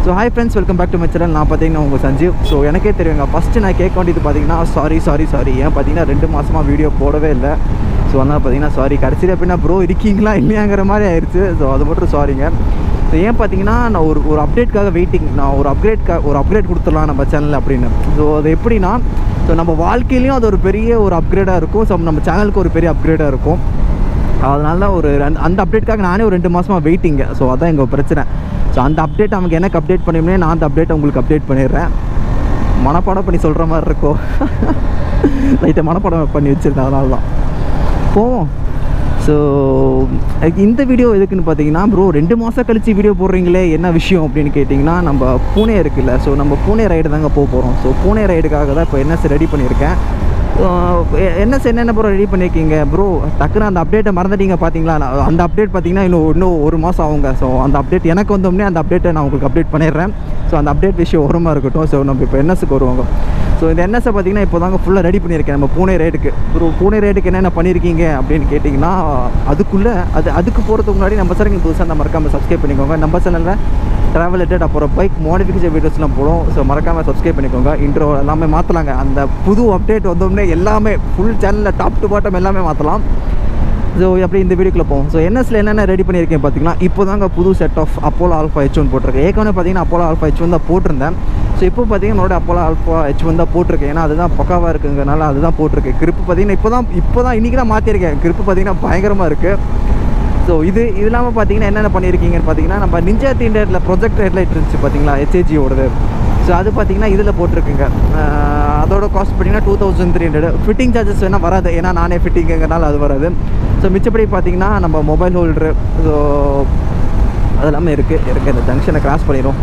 So hi friends, welcome back to my channel. நான் பார்த்தீங்கன்னா உங்கள் சஞ்சீவ். ஸோ எனக்கே தெரியுங்க, ஃபஸ்ட்டு நான் கேட்க வேண்டியது பார்த்தீங்கன்னா சாரி ஏன் பார்த்தீங்கன்னா 2 மாதமாக வீடியோ போடவே இல்லை. ஸோ அதனால் பார்த்தீங்கன்னா சாரி. கடைசியில் எப்படின்னா ப்ரோ இருக்கீங்களா இல்லையாங்கிற மாதிரி ஆயிடுச்சு. ஸோ அது மட்டும் சாரிங்க. ஸோ ஏன் பார்த்தீங்கன்னா நான் ஒரு அப்டேட்காக வெயிட்டிங். நான் ஒரு அப்கிரேட் கொடுத்துடலாம் நம்ம சேனலில் அப்படின்னு. ஸோ அது எப்படின்னா, ஸோ நம்ம வாழ்க்கையிலையும் அது ஒரு பெரிய ஒரு அப்கிரேடாக இருக்கும். ஸோ நம்ம சேனலுக்கு ஒரு பெரிய அப்கிரேடாக இருக்கும். அதனால அந்த அப்டேட்டுக்காக நானே ஒரு 2 மாதமாக வெயிட்டிங்க. ஸோ அதான் எங்கள் பிரச்சனை. ஸோ அந்த அப்டேட் அவங்க எனக்கு அப்டேட் பண்ணிவிடுமே, நான் அந்த அப்டேட் உங்களுக்கு அப்டேட் பண்ணிடுறேன். மனப்பாடம் பண்ணி சொல்கிற மாதிரி இருக்கும். லைட்டாக மனப்பாடம் பண்ணி வச்சுருக்கேன், அதனால தான் போவோம். ஸோ இந்த வீடியோ எதுக்குன்னு பார்த்தீங்கன்னா, ப்ரோ 2 மாதம் கழித்து வீடியோ போடுறீங்களே என்ன விஷயம் அப்படின்னு கேட்டிங்கன்னா, நம்ம பூனே இருக்குல்ல. ஸோ நம்ம பூனே ரைடு தாங்க போக போகிறோம். ஸோ பூனே ரைடுக்காக தான் இப்போ NS ரெடி பண்ணியிருக்கேன். என்னென்ன ப்ரோ ரெடி பண்ணியிருக்கீங்க ப்ரோ? டக்குன்னு அந்த அப்டேட்டை மறந்துட்டீங்க பார்த்தீங்களா? அந்த அப்டேட் பார்த்தீங்கன்னா இன்னும் 1 மாதம் ஆகுங்க. ஸோ அந்த அப்டேட் எனக்கு வந்தோம்னே அந்த அப்டேட்டை நான் உங்களுக்கு அப்டேட் பண்ணிடுறேன். ஸோ அந்த அப்டேட் விஷயம் ஓரமாக இருக்கட்டும். ஸோ நம்ம இப்போ NSக்கு வருவாங்க. ஸோ இந்த NSஐ பார்த்தீங்கன்னா இப்போ தாங்க ஃபுல்லாக ரெடி பண்ணியிருக்கேன் நம்ம பூனே ரைடுக்கு. ப்ரோ பூனே ரைடுக்கு என்னென்ன பண்ணியிருக்கீங்க அப்படின்னு கேட்டிங்கன்னா, அதுக்கு போகிறதுக்கு முன்னாடி நம்ம சேனல் புதுசாக நம்ம மறக்காமல் சப்ஸ்கிரைப் பண்ணிக்கோங்க. நம்ம சேனலில் ட்ராவல் ரிலேட்டட் அப்புறம் பைக் மாடிஃபிகேஷன் வீடியோஸ்லாம் போடும். ஸோ மறக்காமல் சப்ஸ்கிரைப் பண்ணிக்கோங்க. இன்ட்ரோ எல்லாமே மாற்றலாங்க. அந்த புது அப்டேட் வந்தோடனே எல்லாமே ஃபுல் சேனலில் டாப் டு பாட்டம் எல்லாமே மாற்றலாம். ஸோ அப்படி இந்த வீடியோக்குள்ளே போவோம். ஸோ NSல என்னென்ன ரெடி பண்ணியிருக்கேன் பார்த்தீங்கன்னா, இப்போ தாங்க புது set of Apollo alpha H1 போட்டிருக்கேன். ஏற்கனவே பார்த்தீங்கன்னா அப்போலோ ஆல்ஃபா H1 தான் போட்டிருந்தேன். ஸோ இப்போ பார்த்தீங்கன்னா என்னோட அப்போலோ ஆல்ஃபா H1 தான் போட்டிருக்கேன். ஏன்னா அதுதான் பக்காவாக இருக்குங்கிறனால அதுதான் போட்டிருக்கேன். கிரிப்பு பார்த்தீங்கன்னா இப்போ தான் இன்றைக்கி தான் மாற்றிருக்கேன். கிரிப்பு பார்த்தீங்கன்னா பயங்கரமாக இருக்குது. ஸோ இது இல்லாமல் பார்த்தீங்கன்னா என்னென்ன பண்ணியிருக்கீங்கன்னு பார்த்தீங்கன்னா, நம்ம நிஞ்சா 300 ப்ரொஜெக்ட் ஹெட்லைட் இருந்துச்சு பார்த்தீங்களா, HAG ஓடுது. ஸோ அது பார்த்தீங்கன்னா இதில் போட்டிருக்குங்க. அதோட காஸ்ட் பார்த்தீங்கன்னா 2300. ஃபிட்டிங் சார்ஜஸ் வேணால் வராது, ஏன்னா நானே ஃபிட்டிங்கிறனால அது வராது. ஸோ மிச்சப்படி பார்த்தீங்கன்னா நம்ம மொபைல் ஹோல்டரு, ஸோ அதெல்லாமே இருக்குது. இந்த ஜங்ஷனை கிராஸ் பண்ணிடும்.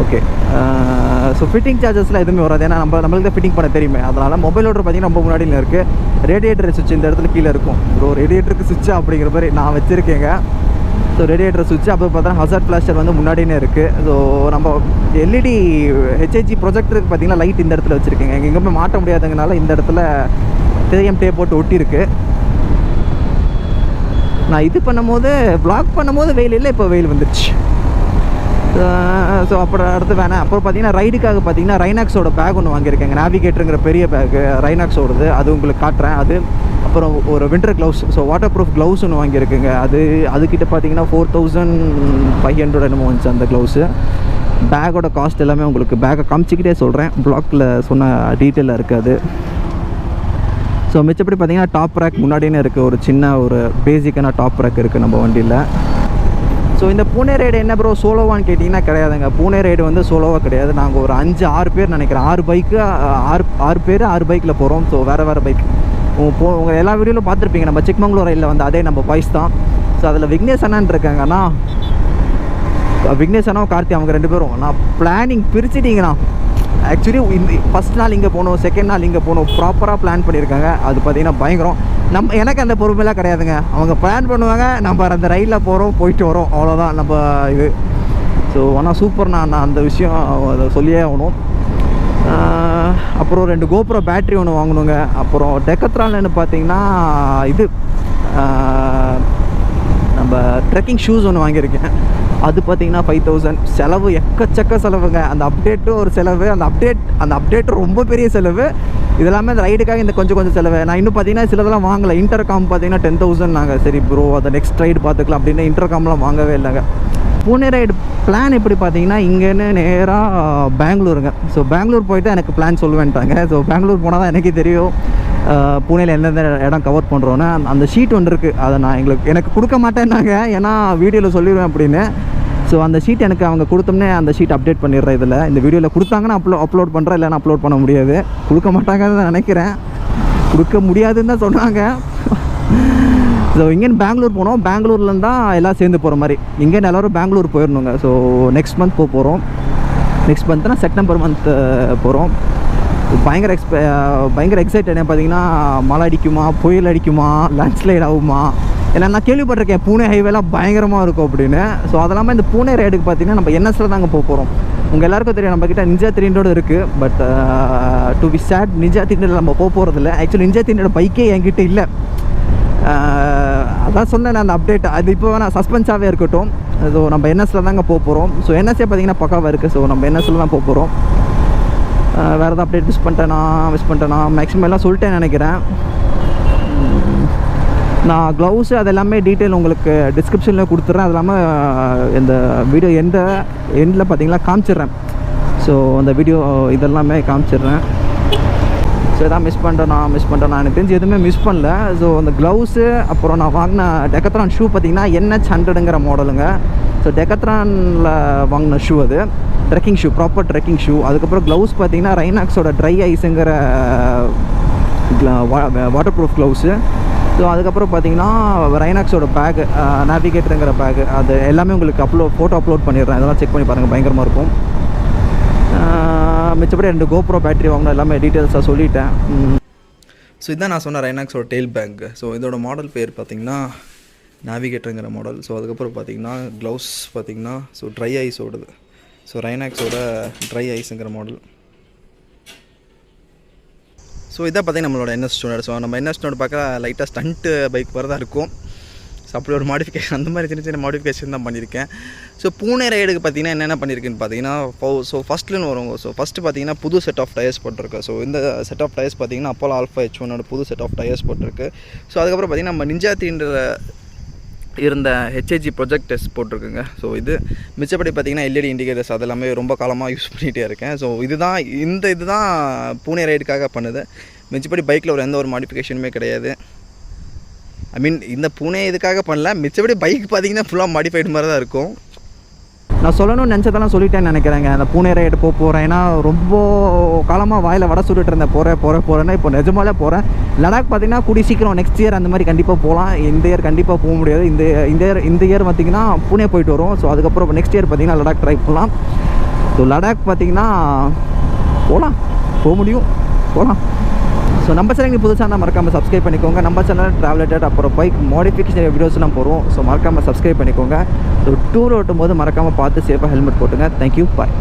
ஓகே. ஸோ ஃபிட்டிங் சார்ஜஸ்லாம் எதுவுமே வராது, ஏன்னா நம்மளுக்கு தான் ஃபிட்டிங் பண்ண தெரியுமே. அதனால் மொபைல் ஹோல்டர் பார்த்தீங்கன்னா ரொம்ப முன்னாடியில் இருக்குது. ரேடியேட்டர் சுவிட்ச் இந்த இடத்துல கீழே இருக்கும். ப்ரோ ரேடியேட்டருக்கு சுவிட்சா அப்படிங்கிற மாதிரி நான் வச்சுருக்கேங்க. ஸோ ரேடியேட்டர் சுவிட்ச் அப்போ பார்த்தா ஹசார்ட் ஃப்ளாஷர் வந்து முன்னாடினே இருக்குது. ஸோ நம்ம LED HAG ப்ரொஜெக்டருக்கு பார்த்தீங்கன்னா லைட் இந்த இடத்துல வச்சுருக்கேங்க. எங்கேயுமே மாட்ட முடியாதுங்கனால இந்த இடத்துல தேயம் டேப் போட்டு ஒட்டியிருக்கு. நான் இது பண்ணும்போது ப்ளாக் பண்ணும்போது வெயில் இல்லை, இப்போ வெயில் வந்துடுச்சு. ஸோ அப்புறம் அடுத்து அப்புறம் பார்த்தீங்கன்னா ரைடுக்காக பார்த்தீங்கன்னா ரைனாக்ஸோட பேக் ஒன்று வாங்கியிருக்கேங்க. நேவிகேட்டருங்கிற பெரிய பேக்கு ரைனாக்ஸோடது, அது உங்களுக்கு காட்டுறேன். அது அப்புறம் ஒரு winter gloves, so water proof gloves ஒன்று வாங்கியிருக்குங்க. அதுக்கிட்ட பார்த்தீங்கன்னா 4500 என்னமோ வந்துச்சு அந்த க்ளவுஸு. பேக்கோட காஸ்ட் எல்லாமே உங்களுக்கு பேக்கை காமிச்சிக்கிட்டே சொல்கிறேன். ப்ளாக்கில் சொன்ன டீட்டெயிலாக இருக்குது. ஸோ மிச்சப்படி பார்த்தீங்கன்னா டாப் ரேக் முன்னாடினே இருக்குது. ஒரு சின்ன ஒரு பேசிக்கான டாப் ரேக் இருக்குது நம்ம வண்டியில். ஸோ இந்த பூனே ரைடு என்ன ப்ரோ சோலோவான்னு கேட்டிங்கன்னா கிடையாதுங்க. பூனே ரைடு வந்து சோலோவாக கிடையாது. நாங்கள் ஒரு 5-6 பேர் நினைக்கிறேன். 6 பைக்கு 6 பேர் 6 பைக்கில் போகிறோம். ஸோ வேறு பைக் உங்கள் எல்லா வீடியோவில் பார்த்துருப்பீங்க. நம்ம சிக்மங்களூர் ரைடில் வந்து அதே நம்ம பாய்ஸ் தான். ஸோ அதில் விக்னேஷ் அண்ணான்னு இருக்காங்கண்ணா, விக்னேஷ் அண்ணா கார்த்தி, அவங்க 2 பேரும் நான் பிளானிங் பிரிச்சுட்டிங்கண்ணா. ஆக்சுவலி இந்த ஃபஸ்ட் நாள் இங்கே போகணும், செகண்ட் நாள் இங்கே போகணும், ப்ராப்பராக பிளான் பண்ணியிருக்காங்க. அது பார்த்திங்கன்னா பயங்கரம். எனக்கு அந்த பொறுமையெல்லாம் கிடையாதுங்க. அவங்க பிளான் பண்ணுவாங்க, நம்ம அந்த ரயிலில் போகிறோம், போயிட்டு வரோம், அவ்வளோதான் நம்ம இது. ஸோ ஆனால் சூப்பர். நான் அந்த விஷயம் அதை சொல்லியே ஆகணும். அப்புறம் 2 GoPro பேட்ரி ஒன்று வாங்கணுங்க. அப்புறம் டெக்கத்ரான்னு பார்த்தீங்கன்னா இது நம்ம ட்ரெக்கிங் ஷூஸ் ஒன்று வாங்கியிருக்கேன். அது பார்த்தீங்கன்னா 5000. செலவு எக்கச்சக்க செலவுங்க. அந்த அப்டேட்டும் ஒரு செலவு, அந்த அப்டேட்டும் ரொம்ப பெரிய செலவு. இதெல்லாமே அந்த ரைடுக்காக இந்த கொஞ்சம் செலவு. நான் இன்னும் பார்த்தீங்கன்னா சிலதெல்லாம் வாங்கலை. இன்டர்காம் பார்த்தீங்கன்னா 10,000 நாங்கள். சரி ப்ரோ அதை நெக்ஸ்ட் ரைடு பார்த்துக்கலாம் அப்படின்னு இன்டர்காம்லாம் வாங்கவே இல்லைங்க. பூனே ரைடு பிளான் எப்படி பார்த்தீங்கன்னா, இங்கேன்னு நேராக பெங்களூருங்க. ஸோ பெங்களூர் போயிட்டு எனக்கு பிளான் சொல்லுவேன்ட்டாங்க. ஸோ பெங்களூர் போனால் தான் எனக்கே தெரியும் பூனேயில் எந்தெந்த இடம் கவர் பண்ணுறோன்னு. அந்த ஷீட் ஒன்று இருக்குது, அதை நான் எனக்கு கொடுக்க மாட்டேன்னாங்க, ஏன்னா வீடியோவில் சொல்லிடுவேன் அப்படின்னு. ஸோ அந்த ஷீட் எனக்கு அவங்க கொடுத்தோம்னே அந்த ஷீட் அப்டேட் பண்ணிடுறேன். இதில் இந்த வீடியோவில் கொடுத்தாங்கன்னா அப்லோட் பண்ணுறேன், இல்லைன்னா அப்லோட் பண்ண முடியாது. கொடுக்க மாட்டாங்கன்னு தான் நினைக்கிறேன். கொடுக்க முடியாதுன்னு தான் சொன்னாங்க. ஸோ இங்கேன்னு பெங்களூர் போனோம். பெங்களூர்லேருந்து தான் எல்லாம் சேர்ந்து போகிற மாதிரி. இங்கேன்னு எல்லோரும் பெங்களூர் போயிடணுங்க. ஸோ நெக்ஸ்ட் மந்த் போகிறோம். நெக்ஸ்ட் மந்த்னா செப்டம்பர் மந்த் போகிறோம். பயங்கர எக்ஸைட்டட். பார்த்தீங்கன்னா மழை அடிக்குமா, புயல் அடிக்குமா, லேண்ட்ஸ்லைட் ஆகுமா, ஏன்னா நான் கேள்விப்பட்டிருக்கேன் பூனே ஹைவேலாம் பயங்கரமாக இருக்கும் அப்படின்னு. ஸோ அதெல்லாமல் இந்த பூனே ரைடுக்கு பார்த்தீங்கன்னா நம்ம NSல தாங்க போகிறோம். உங்கள் எல்லாருக்கும் தெரியும் நம்மக்கிட்ட நிஞ்சா 300 இருக்குது. But to be sad ninja 300 நம்ம போகிறதில்ல. ஆக்சுவலி நிஞ்சா 300 பைக்கே என்கிட்ட இல்லை. அதான் சொன்னேன் அந்த அப்டேட், அது இப்போ வேணால் சஸ்பென்ஸாகவே இருக்கட்டும். ஸோ நம்ம என்எஸில் தாங்க போக போகிறோம். ஸோ என்எஸ்ஸே பார்த்திங்கன்னா பக்காவாக இருக்குது. ஸோ நம்ம என்எஸில் தான் போக போகிறோம். வேறு எதாவது அப்டேட் மிஸ் பண்ணிட்டேனா மேக்ஸிமம் எல்லாம் சொல்லிட்டேன்னு நினைக்கிறேன். நான் க்ளவுஸு அது எல்லாமே டீட்டெயில் உங்களுக்கு டிஸ்கிரிப்ஷனில் கொடுத்துட்றேன். அது இல்லாமல் இந்த வீடியோ எண்டில் பார்த்தீங்கன்னா காமிச்சிட்றேன். ஸோ அந்த வீடியோ இதெல்லாமே காமிச்சிட்றேன். ஸோ எதாவது மிஸ் பண்ணிட்டேன் எனக்கு தெரிஞ்சு எதுவுமே மிஸ் பண்ணல. ஸோ அந்த க்ளவுஸு அப்புறம் நான் வாங்கின டெக்கத்ரான் ஷூ பார்த்திங்கன்னா NH100ங்கிற மாடலுங்க. ஸோ டெக்கத்ரானில் வாங்கின ஷூ, அது trekking shoe, proper trekking shoe. அதுக்கப்புறம் க்ளவுஸ் பார்த்திங்கன்னா ரைனாக்ஸோட ட்ரை ஐஸுங்கிற வாட்டர் ப்ரூஃப் க்ளவுஸு. ஸோ அதுக்கப்புறம் பார்த்திங்கன்னா ரைனாக்ஸோட பேகு, நேவிகேட்டருங்கிற பேகு, அது எல்லாமே உங்களுக்கு ஃபோட்டோ அப்லோட் பண்ணிடுறேன். இதெல்லாம் செக் பண்ணி பாருங்கள், பயங்கரமாக இருக்கும். மிச்சப்படி 2 GoPro பேட்டரி வாங்கணும், எல்லாமே டீட்டெயில்ஸாக சொல்லிட்டேன். ஸோ இதுதான் நான் சொன்ன ரைனாக்ஸோட டெயில் பேக். ஸோ இதோட மாடல் பேர் பார்த்திங்கன்னா நேவிகேட்டருங்கிற மாடல். ஸோ அதுக்கப்புறம் பார்த்திங்கன்னா க்ளவுஸ் பார்த்திங்கன்னா ஸோ ட்ரை ஐஸோடது. ஸோ ரைனாக்ஸோட ட்ரை ஐஸுங்கிற மாடல். ஸோ இதான் பார்த்திங்கன்னா நம்மளோட NS200. ஸோ நம்ம NS200 பார்க்க லைட்டாக ஸ்டண்ட்டு பைக் வரதான் இருக்கும். ஸோ அப்படி ஒரு மாடிஃபிகேஷன், அந்த மாதிரி சின்ன மாடிஃபிகேஷன் தான் பண்ணியிருக்கேன். ஸோ பூனே ரைடுக்கு பார்த்திங்கன்னா என்னென்ன பண்ணியிருக்குன்னு பார்த்தீங்கன்னா, ஸோ ஃபஸ்ட்லேன்னு வருவாங்க. ஸோ ஃபஸ்ட்டு பார்த்திங்கன்னா புது செட் ஆஃப் டயர்ஸ் போட்டிருக்கு. ஸோ இந்த செட் ஆஃப் டயர்ஸ் பார்த்திங்கன்னா அப்போலோ ஆல்ஃபா H1 புது செட் ஆஃப் டயர்ஸ் போட்டிருக்கு. ஸோ அதுக்கப்புறம் பார்த்திங்கன்னா நம்ம நிஞ்சா 300 இருந்த HIG ப்ரொஜெக்ட் டெஸ்ட் போட்டிருக்குங்க. ஸோ இது மிச்சப்படி பார்த்திங்கன்னா LED இண்டிகேட்டர்ஸ் அதெல்லாமே ரொம்ப காலமாக யூஸ் பண்ணிகிட்டே இருக்கேன். ஸோ இதுதான் பூனே ரைடுக்காக பண்ணுது. மிச்சப்படி பைக்கில் எந்த ஒரு மாடிஃபிகேஷனுமே கிடையாது. ஐ மீன் இந்த பூனே இதுக்காக பண்ணல. மிச்சப்படி பைக் பார்த்திங்கன்னா ஃபுல்லாக மாடிஃபைடு மாதிரி தான் இருக்கும். நான் சொல்லணும்னு நினச்சதெல்லாம் சொல்லிட்டேன்னு நினைக்கிறேங்க. அந்த பூனே ரைடு போகிறேன். ஏன்னா ரொம்ப காலமாக வாயில் வடை சுட்டுட்டு இருந்தேன். போகிறேன்னா இப்போ நிஜமாலே போகிறேன். லடாக் பார்த்திங்கன்னா கூடி சீக்கிரம் நெக்ஸ்ட் இயர் அந்த மாதிரி கண்டிப்பாக போகலாம். இந்த இயர் கண்டிப்பாக போக முடியாது. இந்த இயர் பார்த்திங்கன்னா பூனே போயிட்டு வரும். ஸோ அதுக்கப்புறம் நெக்ஸ்ட் இயர் பார்த்திங்கன்னா லடாக் ட்ரை பண்ணலாம். ஸோ லடாக் பார்த்திங்கன்னா போக முடியும். ஸோ நம்ம சேனல் புதுசாக இருந்தால் மறக்காமல் சப்ஸ்கிரைப் பண்ணிக்கோங்க. நம்ம சேனல் ட்ராவலேட்டட் அப்புறம் பைக் மாடிஃபிகேஷன் வீடியோஸ்லாம் போகிறோம். ஸோ மறக்காமல் சப்ஸ்கிரைப் பண்ணிக்கோங்க. ஸோ டூர் ஓட்டும் போது மறக்காமல் பார்த்து சேஃபாக ஹெல்மெட் போட்டுங்க. தேங்க்யூ, பாய்.